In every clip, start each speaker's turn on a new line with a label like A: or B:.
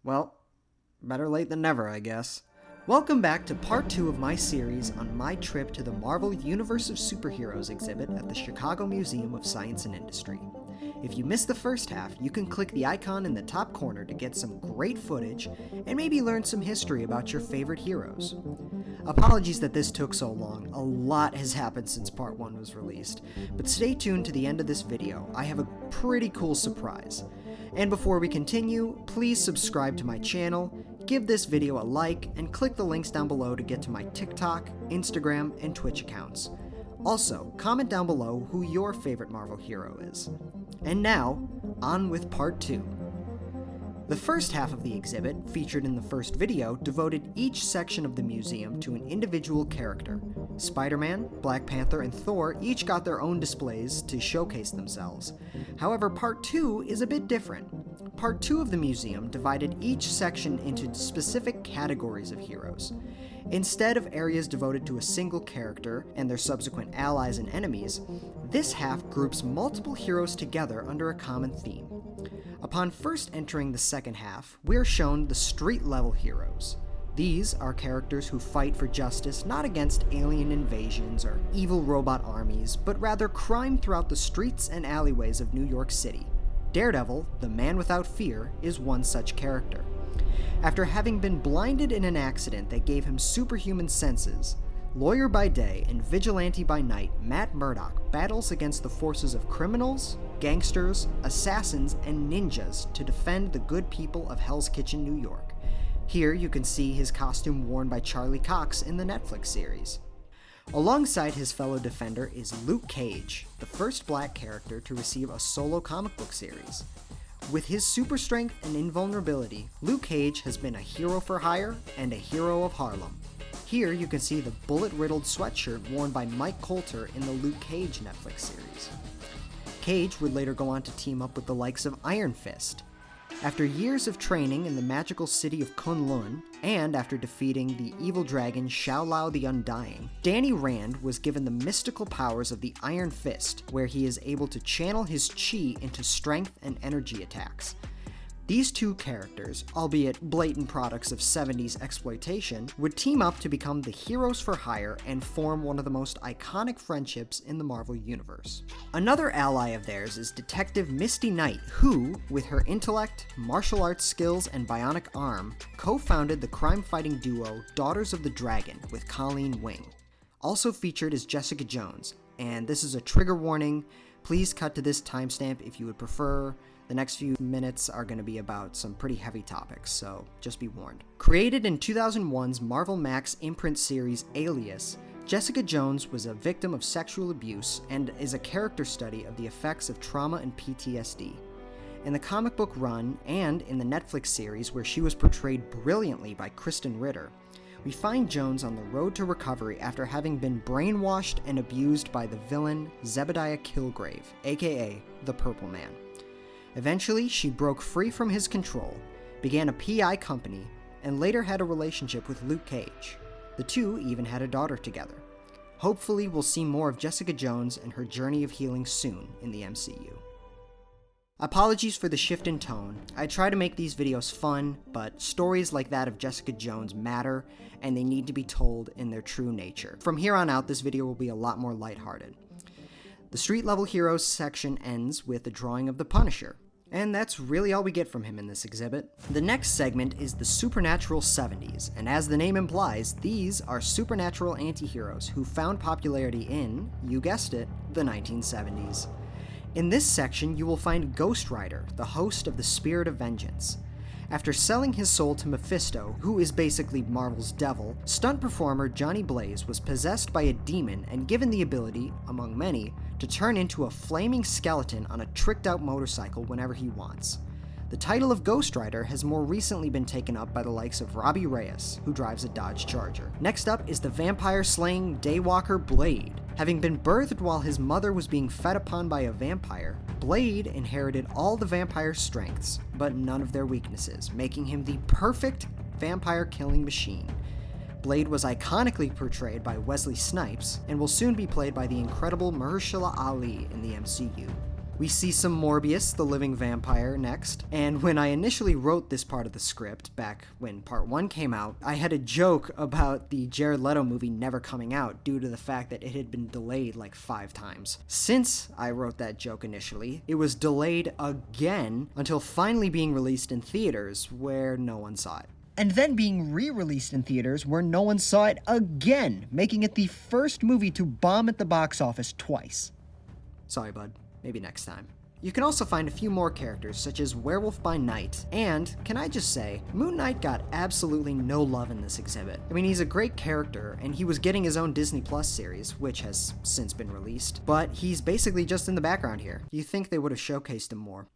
A: Well, better late than never, I guess. Welcome back to part 2 of my series on my trip to the Marvel Universe of Superheroes exhibit at the Chicago Museum of Science and Industry. If you missed the first half, you can click the icon in the top corner to get some great footage and maybe learn some history about your favorite heroes. Apologies that this took so long, a lot has happened since part 1 was released, but stay tuned to the end of this video, I have a pretty cool surprise. And before we continue, please subscribe to my channel, give this video a like, and click the links down below to get to my TikTok, Instagram, and Twitch accounts. Also, comment down below who your favorite Marvel hero is. And now, on with part 2. The first half of the exhibit, featured in the first video, devoted each section of the museum to an individual character. Spider-Man, Black Panther, and Thor each got their own displays to showcase themselves. However, part 2 is a bit different. Part 2 of the museum divided each section into specific categories of heroes. Instead of areas devoted to a single character and their subsequent allies and enemies, this half groups multiple heroes together under a common theme. Upon first entering the second half, we are shown the street-level heroes. These are characters who fight for justice not against alien invasions or evil robot armies, but rather crime throughout the streets and alleyways of New York City. Daredevil, the man without fear, is one such character. After having been blinded in an accident that gave him superhuman senses, lawyer by day and vigilante by night, Matt Murdock battles against the forces of criminals, gangsters, assassins, and ninjas to defend the good people of Hell's Kitchen, New York. Here you can see his costume worn by Charlie Cox in the Netflix series. Alongside his fellow defender is Luke Cage, the first black character to receive a solo comic book series. With his super strength and invulnerability, Luke Cage has been a hero for hire and a hero of Harlem. Here you can see the bullet-riddled sweatshirt worn by Mike Colter in the Luke Cage Netflix series. Cage would later go on to team up with the likes of Iron Fist. After years of training in the magical city of Kunlun, and after defeating the evil dragon Shao Lao the Undying, Danny Rand was given the mystical powers of the Iron Fist, where he is able to channel his chi into strength and energy attacks. These two characters, albeit blatant products of 70s exploitation, would team up to become the heroes for hire and form one of the most iconic friendships in the Marvel Universe. Another ally of theirs is Detective Misty Knight, who, with her intellect, martial arts skills, and bionic arm, co-founded the crime-fighting duo Daughters of the Dragon with Colleen Wing. Also featured is Jessica Jones, and this is a trigger warning. Please cut to this timestamp if you would prefer. The next few minutes are going to be about some pretty heavy topics, so just be warned. Created in 2001's Marvel Max imprint series Alias, Jessica Jones was a victim of sexual abuse and is a character study of the effects of trauma and PTSD. In the comic book run and in the Netflix series where she was portrayed brilliantly by Kristen Ritter, we find Jones on the road to recovery after having been brainwashed and abused by the villain Zebediah Killgrave, aka the Purple Man. Eventually, she broke free from his control, began a PI company, and later had a relationship with Luke Cage. The two even had a daughter together. Hopefully, we'll see more of Jessica Jones and her journey of healing soon in the MCU. Apologies for the shift in tone. I try to make these videos fun, but stories like that of Jessica Jones matter, and they need to be told in their true nature. From here on out, this video will be a lot more lighthearted. The Street Level Heroes section ends with a drawing of the Punisher. And that's really all we get from him in this exhibit. The next segment is the Supernatural 70s, and as the name implies, these are supernatural anti-heroes who found popularity in, you guessed it, the 1970s. In this section, you will find Ghost Rider, the host of the Spirit of Vengeance. After selling his soul to Mephisto, who is basically Marvel's devil, stunt performer Johnny Blaze was possessed by a demon and given the ability, among many, to turn into a flaming skeleton on a tricked-out motorcycle whenever he wants. The title of Ghost Rider has more recently been taken up by the likes of Robbie Reyes, who drives a Dodge Charger. Next up is the vampire-slaying Daywalker Blade. Having been birthed while his mother was being fed upon by a vampire, Blade inherited all the vampire's strengths, but none of their weaknesses, making him the perfect vampire-killing machine. Blade was iconically portrayed by Wesley Snipes, and will soon be played by the incredible Mahershala Ali in the MCU. We see some Morbius, the living vampire, next. And when I initially wrote this part of the script, back when part 1 came out, I had a joke about the Jared Leto movie never coming out due to the fact that it had been delayed like 5 times. Since I wrote that joke initially, it was delayed again until finally being released in theaters where no one saw it. And then being re-released in theaters where no one saw it again, making it the first movie to bomb at the box office twice. Sorry, bud. Maybe next time. You can also find a few more characters, such as Werewolf by Night, and, can I just say, Moon Knight got absolutely no love in this exhibit. I mean, he's a great character, and he was getting his own Disney Plus series, which has since been released, but he's basically just in the background here. You'd think they would have showcased him more.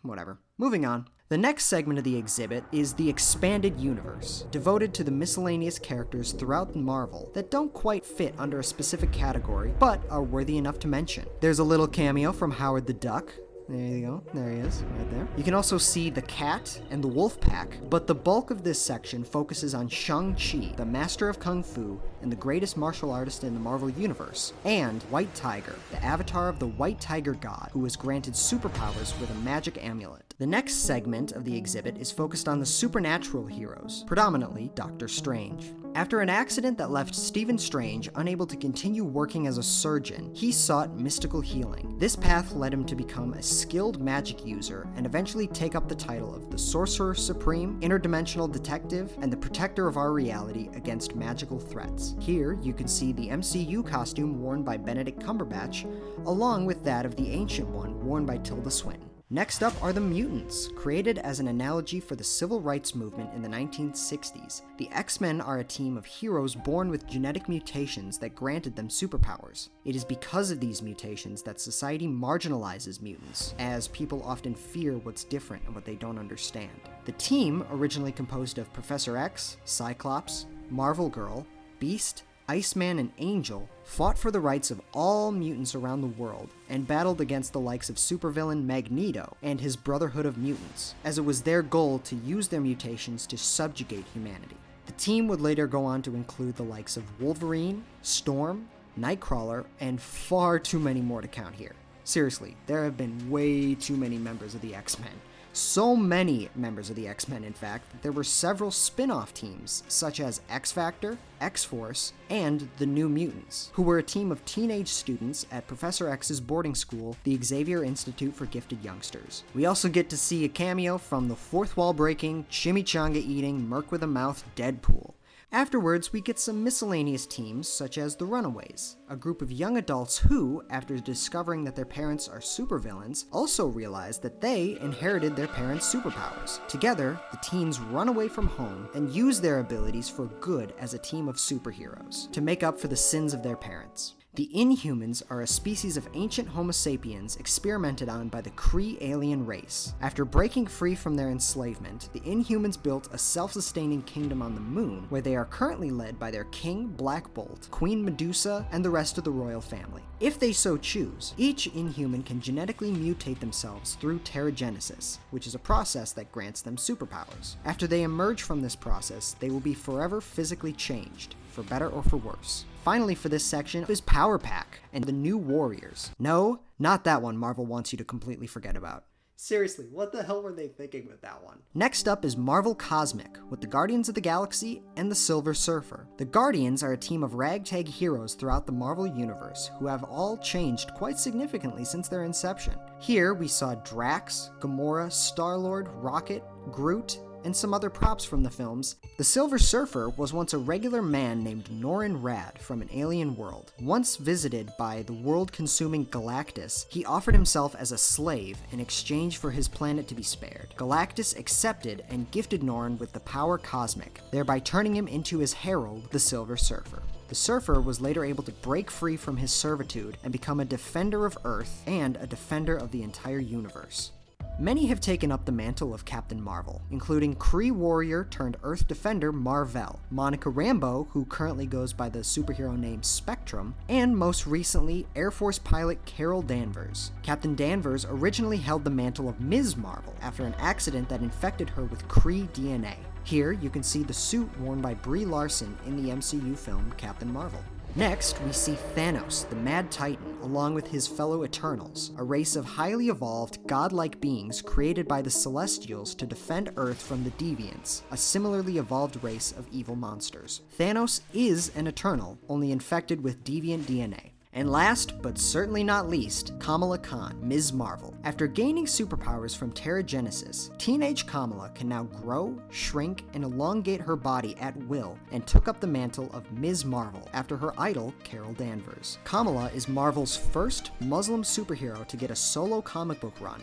A: Whatever. Moving on. The next segment of the exhibit is the Expanded Universe, devoted to the miscellaneous characters throughout Marvel that don't quite fit under a specific category, but are worthy enough to mention. There's a little cameo from Howard the Duck. There you go, there he is, right there. You can also see the Cat and the Wolf Pack, but the bulk of this section focuses on Shang-Chi, the master of Kung Fu and the greatest martial artist in the Marvel Universe, and White Tiger, the avatar of the White Tiger God, who was granted superpowers with a magic amulet. The next segment of the exhibit is focused on the supernatural heroes, predominantly Doctor Strange. After an accident that left Stephen Strange unable to continue working as a surgeon, he sought mystical healing. This path led him to become a skilled magic user and eventually take up the title of the Sorcerer Supreme, Interdimensional Detective, and the Protector of our reality against magical threats. Here, you can see the MCU costume worn by Benedict Cumberbatch, along with that of the ancient one worn by Tilda Swinton. Next up are the mutants, created as an analogy for the civil rights movement in the 1960s. The X-Men are a team of heroes born with genetic mutations that granted them superpowers. It is because of these mutations that society marginalizes mutants, as people often fear what's different and what they don't understand. The team, originally composed of Professor X, Cyclops, Marvel Girl, Beast, Iceman, and Angel, fought for the rights of all mutants around the world, and battled against the likes of supervillain Magneto and his Brotherhood of Mutants, as it was their goal to use their mutations to subjugate humanity. The team would later go on to include the likes of Wolverine, Storm, Nightcrawler, and far too many more to count here. Seriously, there have been way too many members of the X-Men. So many members of the X-Men, in fact, that there were several spin-off teams, such as X-Factor, X-Force, and the New Mutants, who were a team of teenage students at Professor X's boarding school, the Xavier Institute for Gifted Youngsters. We also get to see a cameo from the fourth-wall-breaking, chimichanga-eating, merc-with-a-mouth Deadpool. Afterwards, we get some miscellaneous teams such as the Runaways, a group of young adults who, after discovering that their parents are supervillains, also realize that they inherited their parents' superpowers. Together, the teens run away from home and use their abilities for good as a team of superheroes, to make up for the sins of their parents. The Inhumans are a species of ancient Homo sapiens experimented on by the Kree alien race. After breaking free from their enslavement, the Inhumans built a self-sustaining kingdom on the moon, where they are currently led by their king, Black Bolt, Queen Medusa, and the rest of the royal family. If they so choose, each Inhuman can genetically mutate themselves through pterogenesis, which is a process that grants them superpowers. After they emerge from this process, they will be forever physically changed, for better or for worse. Finally, for this section is Power Pack and the New Warriors. No, not that one Marvel wants you to completely forget about. Seriously, what the hell were they thinking with that one? Next up is Marvel Cosmic, with the Guardians of the Galaxy and the Silver Surfer. The Guardians are a team of ragtag heroes throughout the Marvel Universe who have all changed quite significantly since their inception. Here we saw Drax, Gamora, Star-Lord, Rocket, Groot, and some other props from the films. The Silver Surfer was once a regular man named Norrin Rad from an alien world. Once visited by the world-consuming Galactus, he offered himself as a slave in exchange for his planet to be spared. Galactus accepted and gifted Norrin with the power Cosmic, thereby turning him into his herald, the Silver Surfer. The Surfer was later able to break free from his servitude and become a defender of Earth and a defender of the entire universe. Many have taken up the mantle of Captain Marvel, including Kree warrior turned Earth defender Mar-Vell, Monica Rambeau, who currently goes by the superhero name Spectrum, and most recently, Air Force pilot Carol Danvers. Captain Danvers originally held the mantle of Ms. Marvel after an accident that infected her with Kree DNA. Here, you can see the suit worn by Brie Larson in the MCU film Captain Marvel. Next, we see Thanos, the Mad Titan, along with his fellow Eternals, a race of highly evolved, godlike beings created by the Celestials to defend Earth from the Deviants, a similarly evolved race of evil monsters. Thanos is an Eternal, only infected with deviant DNA. And last, but certainly not least, Kamala Khan, Ms. Marvel. After gaining superpowers from Terrigenesis, teenage Kamala can now grow, shrink, and elongate her body at will, and took up the mantle of Ms. Marvel after her idol, Carol Danvers. Kamala is Marvel's first Muslim superhero to get a solo comic book run.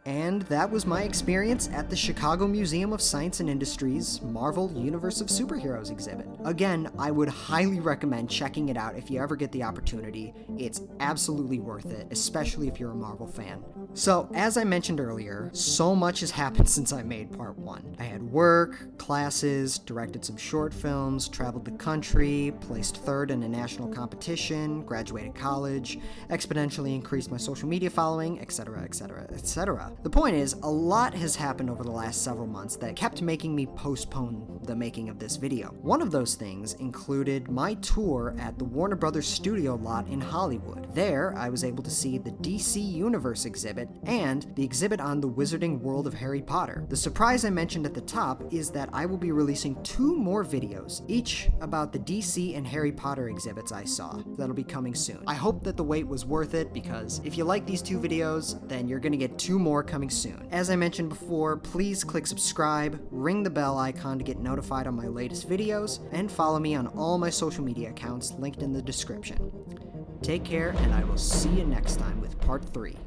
A: And that was my experience at the Chicago Museum of Science and Industry's Marvel Universe of Superheroes exhibit. Again, I would highly recommend checking it out if you ever get the opportunity. It's absolutely worth it, especially if you're a Marvel fan. So, as I mentioned earlier, so much has happened since I made part 1. I had work, classes, directed some short films, traveled the country, placed 3rd in a national competition, graduated college, exponentially increased my social media following, etc., etc., etc. The point is, a lot has happened over the last several months that kept making me postpone the making of this video. One of those things included my tour at the Warner Brothers studio lot in Hollywood. There, I was able to see the DC Universe exhibit and the exhibit on the Wizarding World of Harry Potter. The surprise I mentioned at the top is that I will be releasing 2 more videos, each about the DC and Harry Potter exhibits I saw. That'll be coming soon. I hope that the wait was worth it, because if you like these 2 videos, then you're gonna get 2 more coming soon. As I mentioned before, please click subscribe, ring the bell icon to get notified on my latest videos, and follow me on all my social media accounts linked in the description. Take care, and I will see you next time with part 3.